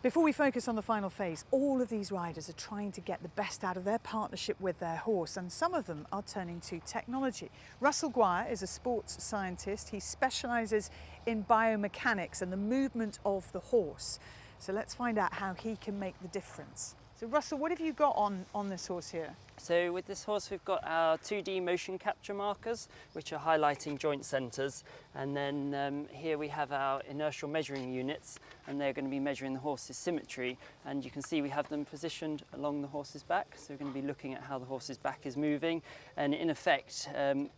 Before we focus on the final phase, all of these riders are trying to get the best out of their partnership with their horse, and some of them are turning to technology. Russell Guire is a sports scientist. He specialises in biomechanics and the movement of the horse. So let's find out how he can make the difference. So Russell, what have you got on this horse here? So with this horse we've got our 2D motion capture markers, which are highlighting joint centres, and then here we have our inertial measuring units, and they're going to be measuring the horse's symmetry, and you can see we have them positioned along the horse's back, so we're going to be looking at how the horse's back is moving, and in effect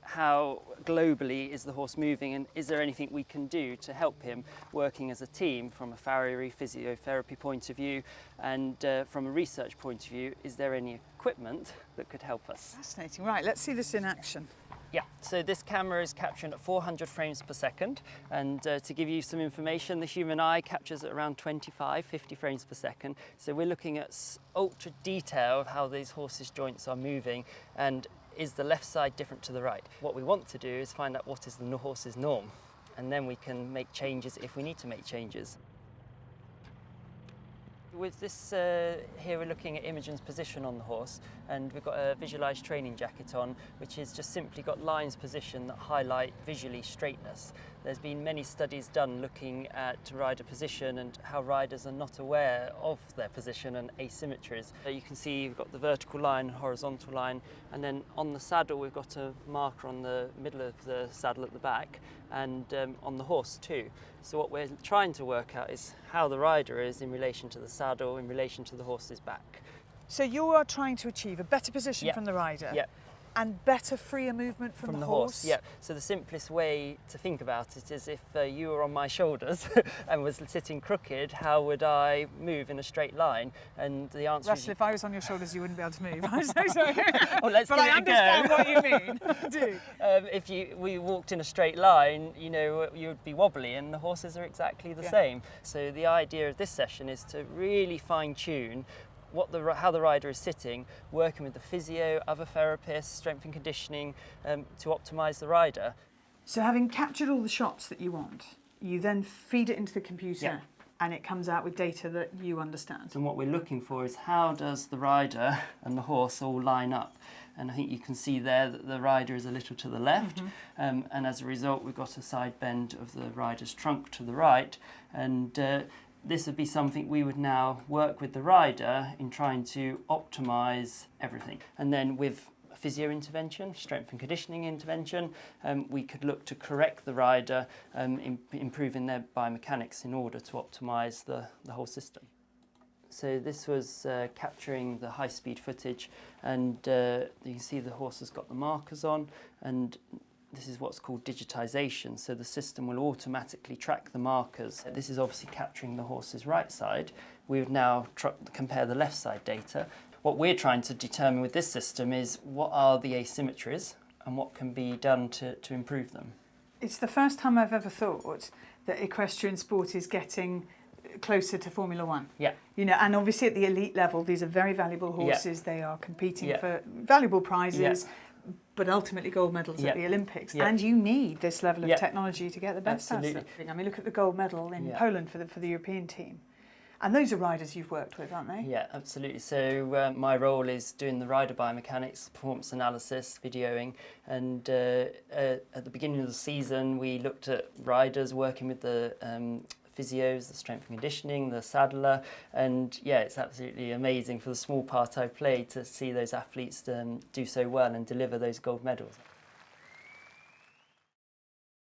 how globally is the horse moving, and is there anything we can do to help him working as a team from a farriery physiotherapy point of view, and from a research point of view, is there any equipment that could help us. Fascinating. Right, let's see this in action. Yeah, so this camera is capturing at 400 frames per second, and to give you some information, the human eye captures at around 25, 50 frames per second. So we're looking at ultra detail of how these horses' joints are moving, and is the left side different to the right. What we want to do is find out what is the horse's norm, and then we can make changes if we need to make changes. With this here we're looking at Imogen's position on the horse, and we've got a visualised training jacket on, which has just simply got lines position that highlight visually straightness. There's been many studies done looking at rider position and how riders are not aware of their position and asymmetries. You can see you've got the vertical line, horizontal line, and then on the saddle we've got a marker on the middle of the saddle at the back, and on the horse too. So what we're trying to work out is how the rider is in relation to the saddle, in relation to the horse's back. So you are trying to achieve a better position Yep. from the rider? Yep. And better, freer movement from the horse? Yeah. So the simplest way to think about it is if you were on my shoulders and was sitting crooked, how would I move in a straight line? And the answer Russell, if I was on your shoulders, you wouldn't be able to move. I'm so sorry. Well, let's but give I it a understand go. what you mean. I do. If we walked in a straight line, you know, you would be wobbly, and the horses are exactly the same. So the idea of this session is to really fine-tune how the rider is sitting, working with the physio, other therapists, strength and conditioning to optimise the rider. So having captured all the shots that you want, you then feed it into the computer and it comes out with data that you understand. And what we're looking for is how does the rider and the horse all line up? And I think you can see there that the rider is a little to the left, and as a result we've got a side bend of the rider's trunk to the right, and this would be something we would now work with the rider in trying to optimise everything. And then with physio intervention, strength and conditioning intervention, we could look to correct the rider, improving their biomechanics in order to optimise the whole system. So this was capturing the high-speed footage, and you can see the horse has got the markers on, and this is what's called digitisation, so the system will automatically track the markers. This is obviously capturing the horse's right side. We would now compare the left side data. What we're trying to determine with this system is what are the asymmetries and what can be done to improve them. It's the first time I've ever thought that equestrian sport is getting closer to Formula One. Yeah. You know, and obviously at the elite level, these are very valuable horses. They are competing for valuable prizes. But ultimately gold medals at the Olympics. And you need this level of technology to get the best out of them. I mean, look at the gold medal in Poland for the European team. And those are riders you've worked with, aren't they? Yeah, absolutely. So my role is doing the rider biomechanics, performance analysis, videoing, and at the beginning of the season we looked at riders working with the physios, the strength and conditioning, the saddler, and yeah, it's absolutely amazing for the small part I play to see those athletes do so well and deliver those gold medals.